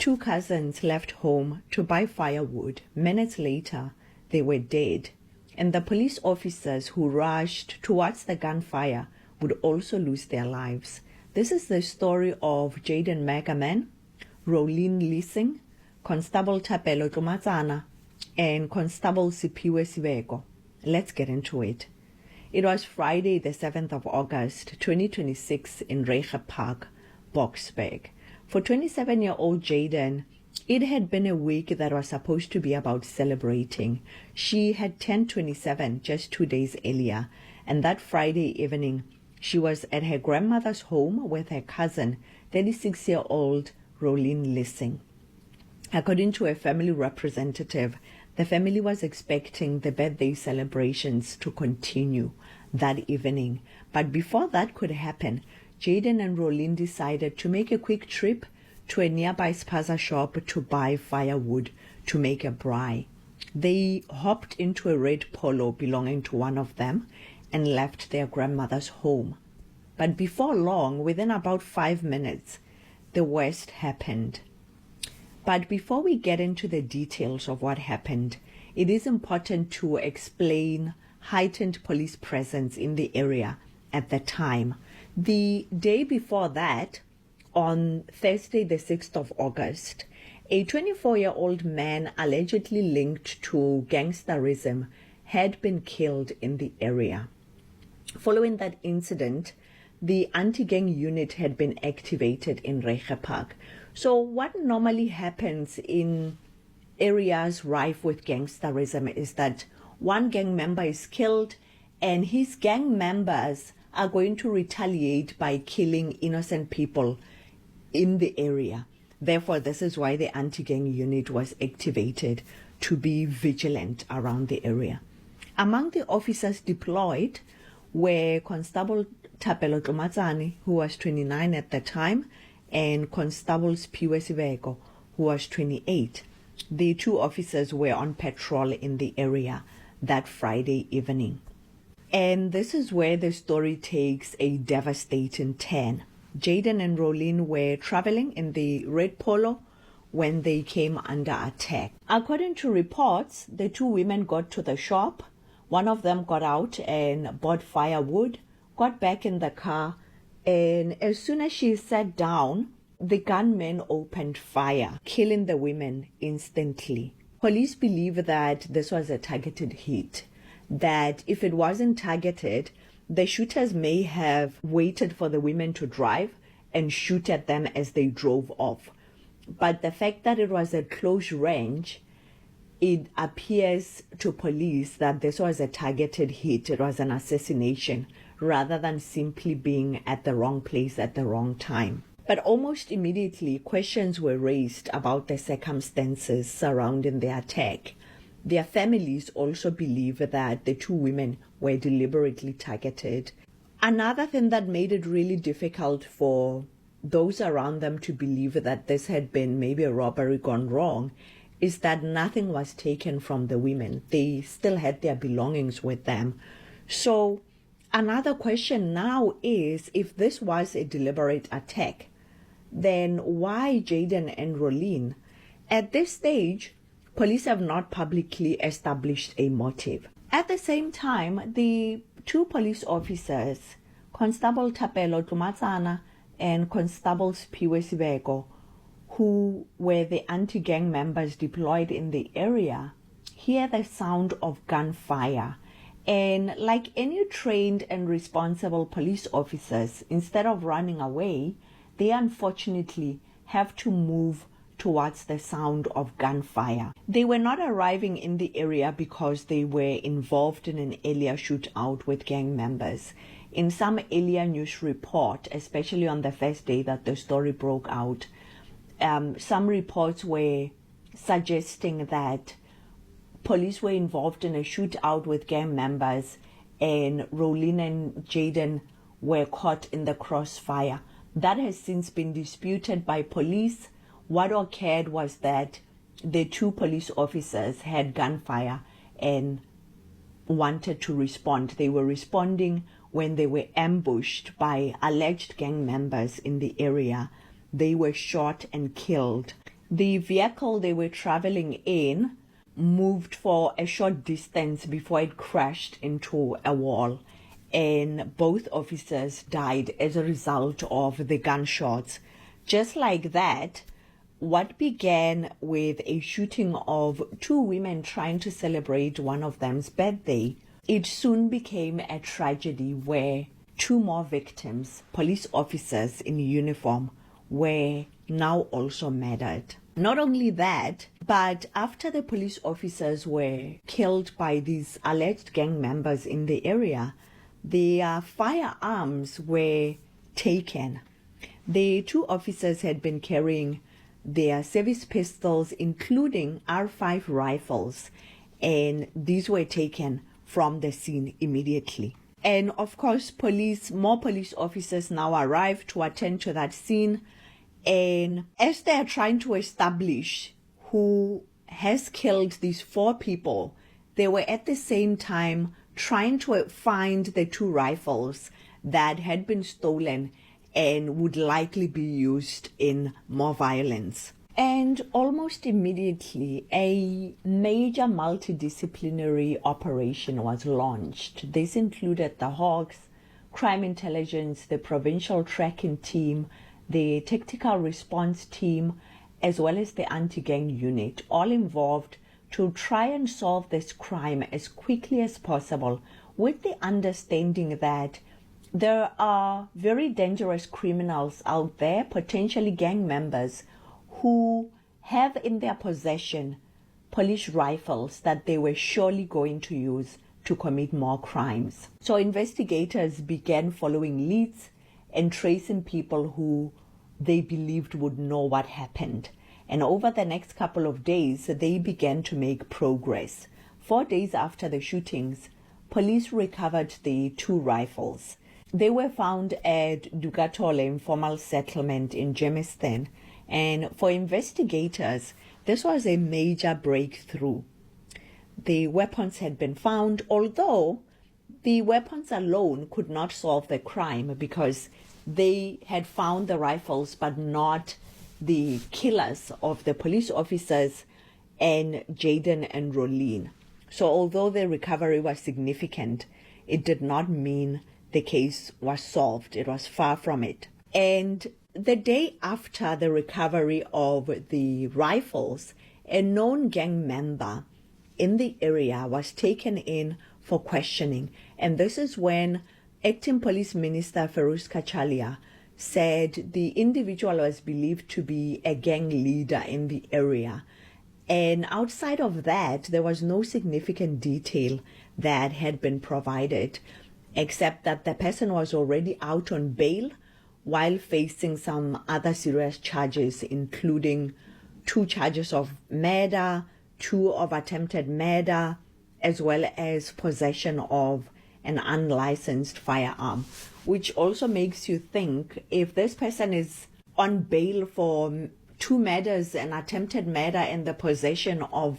Two cousins left home to buy firewood. Minutes later, they were dead, and the police officers who rushed towards the gunfire would also lose their lives. This is the story of Jaden Magaman, Rolene Lissing, Constable Thapelo Tlomatsana, and Constable Siphiwe Sibeko. Let's get into it. It was Friday, the 7th of August, 2026 in Reiger Park, Boksburg. For 27-year-old Jaden, it had been a week that was supposed to be about celebrating. She had turned 27 just 2 days earlier, and that Friday evening, she was at her grandmother's home with her cousin, 36-year-old Rolene Lissing. According to a family representative, the family was expecting the birthday celebrations to continue that evening. But before that could happen, Jaden and Rolene decided to make a quick trip to a nearby spaza shop to buy firewood to make a braai. They hopped into a red Polo belonging to one of them and left their grandmother's home. But before long, within about 5 minutes, the worst happened. But before we get into the details of what happened, it is important to explain heightened police presence in the area at the time. The day before that, on Thursday the 6th of August, a 24-year-old man allegedly linked to gangsterism had been killed in the area. Following that incident, the anti-gang unit had been activated in Reiger Park. So what normally happens in areas rife with gangsterism is that one gang member is killed and his gang members are going to retaliate by killing innocent people in the area. Therefore, this is why the anti-gang unit was activated to be vigilant around the area. Among the officers deployed were Constable Thapelo Tlomatsana, who was 29 at the time, and Constable Siphiwe Sibeko, who was 28. The two officers were on patrol in the area that Friday evening. And this is where the story takes a devastating turn. Jaden and Rolene were traveling in the red Polo when they came under attack. According to reports, the two women got to the shop. One of them got out and bought firewood, got back in the car, and as soon as she sat down, the gunmen opened fire, killing the women instantly. Police believe that this was a targeted hit, that if it wasn't targeted, the shooters may have waited for the women to drive and shoot at them as they drove off. But the fact that it was at close range, it appears to police that this was a targeted hit. It was an assassination rather than simply being at the wrong place at the wrong time. But almost immediately, questions were raised about the circumstances surrounding the attack. Their families also believe that the two women were deliberately targeted. Another thing that made it really difficult for those around them to believe that this had been maybe a robbery gone wrong is that nothing was taken from the women. They still had their belongings with them. So another question now is, if this was a deliberate attack, then why Jaden and Rolene? At this stage, police have not publicly established a motive. At the same time, the two police officers, Constable Thapelo Tlomatsana and Constable Siphiwe Sibeko, who were the anti-gang members deployed in the area, hear the sound of gunfire. And like any trained and responsible police officers, instead of running away, they unfortunately have to move towards the sound of gunfire. They were not arriving in the area because they were involved in an earlier shootout with gang members. In some earlier news report, especially on the first day that the story broke out, some reports were suggesting that police were involved in a shootout with gang members and Rolene and Jaden were caught in the crossfire. That has since been disputed by police. What occurred was that the two police officers had gunfire and wanted to respond. They were responding when they were ambushed by alleged gang members in the area. They were shot and killed. The vehicle they were traveling in moved for a short distance before it crashed into a wall, and both officers died as a result of the gunshots. Just like that, what began with a shooting of two women trying to celebrate one of them's birthday, it soon became a tragedy where two more victims, police officers in uniform, were now also murdered. Not only that, but after the police officers were killed by these alleged gang members in the area, their firearms were taken. The two officers had been carrying their service pistols, including R5 rifles, and these were taken from the scene immediately. And of course, more police officers now arrived to attend to that scene. And as they are trying to establish who has killed these four people, they were at the same time trying to find the two rifles that had been stolen and would likely be used in more violence. And almost immediately, a major multidisciplinary operation was launched. This included the Hawks, Crime Intelligence, the Provincial Tracking Team, the Tactical Response Team, as well as the Anti-Gang Unit, all involved to try and solve this crime as quickly as possible, with the understanding that there are very dangerous criminals out there, potentially gang members, who have in their possession police rifles that they were surely going to use to commit more crimes. So investigators began following leads and tracing people who they believed would know what happened. And over the next couple of days, they began to make progress. 4 days after the shootings, police recovered the two rifles. They were found at Dugatole Informal Settlement in Germiston. And for investigators, this was a major breakthrough. The weapons had been found, although the weapons alone could not solve the crime because they had found the rifles but not the killers of the police officers and Jaden and Rolene. So although the recovery was significant, it did not mean the case was solved. It was far from it. And the day after the recovery of the rifles, a known gang member in the area was taken in for questioning. And this is when Acting Police Minister Feroz Kachalia said the individual was believed to be a gang leader in the area. And outside of that, there was no significant detail that had been provided, except that the person was already out on bail while facing some other serious charges, including 2 charges of murder, 2 of attempted murder, as well as possession of an unlicensed firearm, which also makes you think, if this person is on bail for 2 murders, an attempted murder and the possession of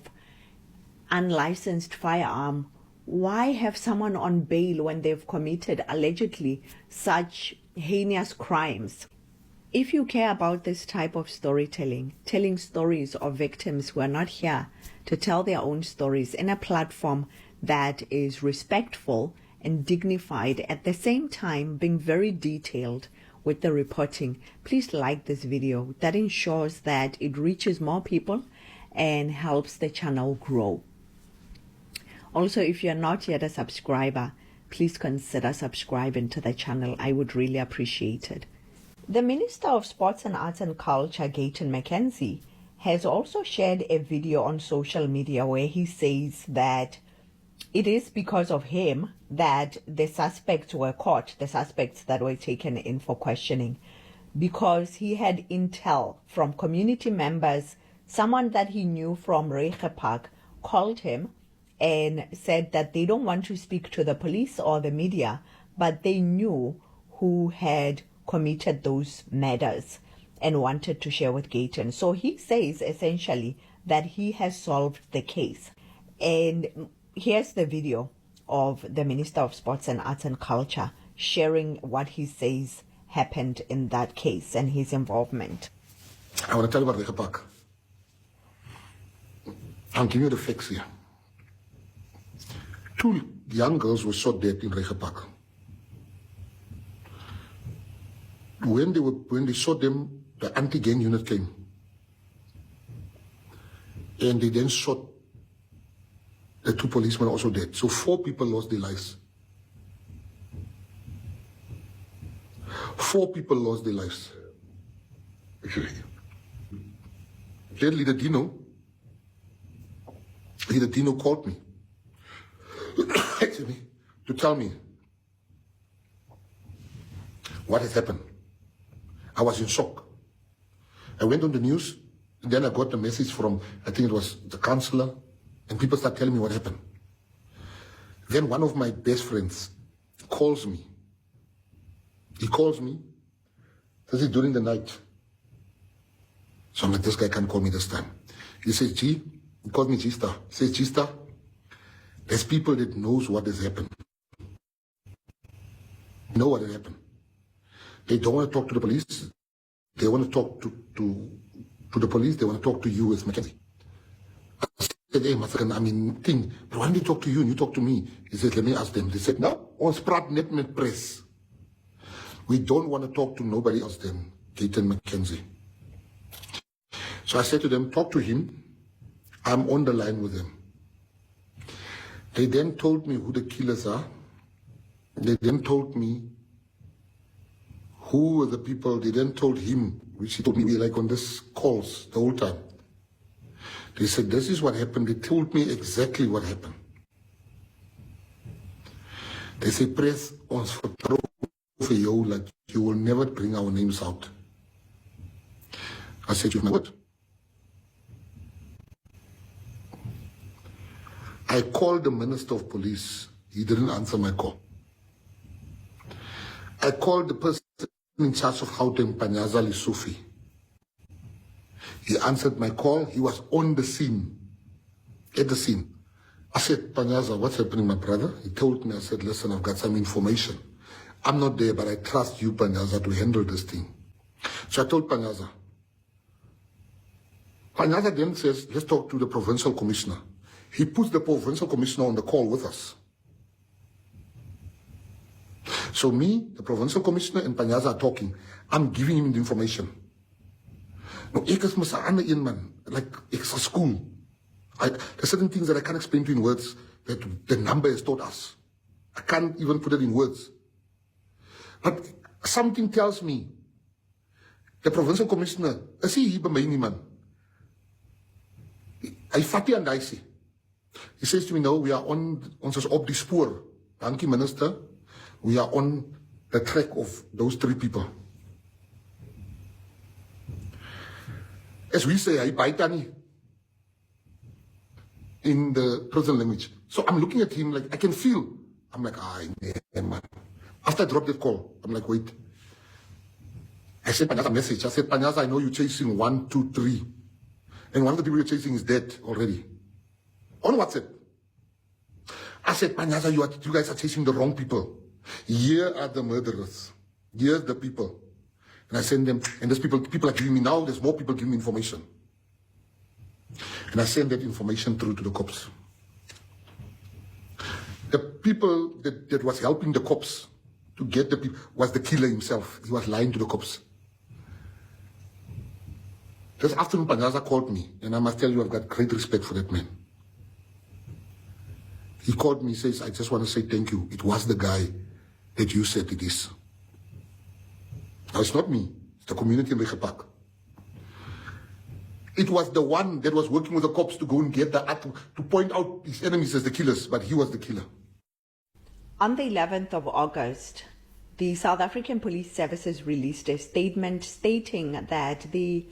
unlicensed firearm, why have someone on bail when they've committed allegedly such heinous crimes? If you care about this type of storytelling, telling stories of victims who are not here to tell their own stories in a platform that is respectful and dignified, at the same time being very detailed with the reporting, please like this video. That ensures that it reaches more people and helps the channel grow. Also, if you're not yet a subscriber, please consider subscribing to the channel. I would really appreciate it. The Minister of Sports and Arts and Culture, Gayton McKenzie, has also shared a video on social media where he says that it is because of him that the suspects were caught, the suspects that were taken in for questioning, because he had intel from community members. Someone that he knew from Reiche Park called him and said that they don't want to speak to the police or the media, but they knew who had committed those murders and wanted to share with Gayton. So he says essentially that he has solved the case. And here's the video of the Minister of Sports and Arts and Culture sharing what he says happened in that case and his involvement. I want to tell you about Reiche Park. I'm giving you the facts here. 2 young girls were shot dead in Regenpark. When they shot them, the anti-gang unit came. And they then shot the 2 policemen also dead. So 4 people lost their lives. 4 people lost their lives. Then Leader Dino called me to tell me what has happened. I was in shock. I went on the news, and then I got a message from, I think it was the councillor, and people start telling me what happened. Then one of my best friends calls me. He calls me. This is during the night. So I'm like, this guy can't call me this time. He says, G, he calls me G-Star. He says, G-Star, there's people that knows what has happened. Know what has happened. They don't want to talk to the police. They want to talk to the police. They want to talk to you as Mackenzie. I said, hey, Masakan, I mean, thing, but why don't they talk to you and you talk to me? He said, let me ask them. They said, no, ons praat net met press. We don't want to talk to nobody else than Gaten Mackenzie. So I said to them, talk to him. I'm on the line with him. They then told me who the killers are. They then told me who were the people. They then told him, which he told me like on this calls the whole time. They said, this is what happened. They told me exactly what happened. They say, press ons vertrou for you, like you will never bring our names out. I said, you know what? I called the Minister of Police. He didn't answer my call. I called the person in charge of Gauteng, Panyaza Lesufi. He answered my call. He was on the scene, at the scene. I said, Panyaza, what's happening, my brother? He told me, I said, listen, I've got some information. I'm not there, but I trust you, Panyaza, to handle this thing. So I told Panyaza. Panyaza then says, let's talk to the provincial commissioner. He puts the provincial commissioner on the call with us. So me, the provincial commissioner, and Panyaza are talking. I'm giving him the information. No, ek is mos 'n ander een man, like extra school. There's certain things that I can't explain to you in words that the number has taught us. I can't even put it in words. But something tells me, the provincial commissioner, is hy hier by my nie man? Hy vat nie aan die sê. He says to me, no, we are on, ons is op die spoor. Dankie, minister. We are on the track of those 3 people. As we say, hy bite nie in the prison language. So I'm looking at him like, I can feel. I'm like, man. After I dropped that call, I'm like, wait. I sent Panyaza a message. I said, Panyaza, I know you're chasing 1, 2, 3. And one of the people you're chasing is dead already. On WhatsApp. I said, Panyaza, you guys are chasing the wrong people. Here are the murderers. Here's the people. And I send them, and there's people are giving me now, there's more people giving me information. And I send that information through to the cops. The people that was helping the cops to get the people was the killer himself. He was lying to the cops. This afternoon, Panyaza called me, and I must tell you, I've got great respect for that man. He called me, says, I just want to say thank you. It was the guy that you said it is. Now, it's not me. It's the community in Regenpark. It was the one that was working with the cops to go and get to point out his enemies as the killers, but he was the killer. On the 11th of August, the South African Police Services released a statement stating that the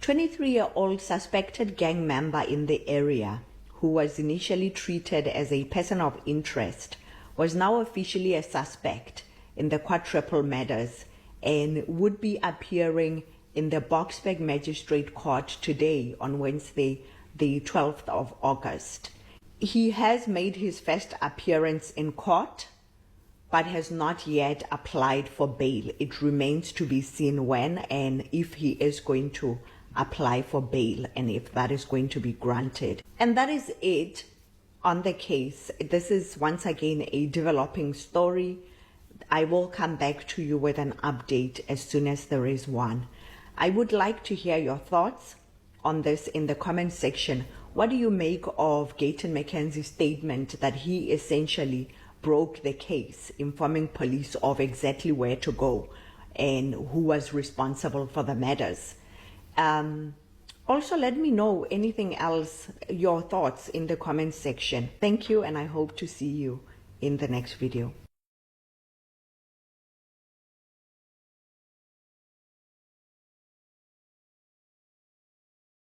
23-year-old suspected gang member in the area, who was initially treated as a person of interest, was now officially a suspect in the quadruple murders and would be appearing in the Boksburg Magistrate Court today on Wednesday, the 12th of August. He has made his first appearance in court, but has not yet applied for bail. It remains to be seen when and if he is going to apply for bail and if that is going to be granted. And that is it on the case. This is once again a developing story. I will come back to you with an update as soon as there is one. I would like to hear your thoughts on this in the comment section. What do you make of Gayton McKenzie's statement that he essentially broke the case, informing police of exactly where to go and who was responsible for the matters? Also, let me know anything else, your thoughts in the comment section. Thank you, and I hope to see you in the next video.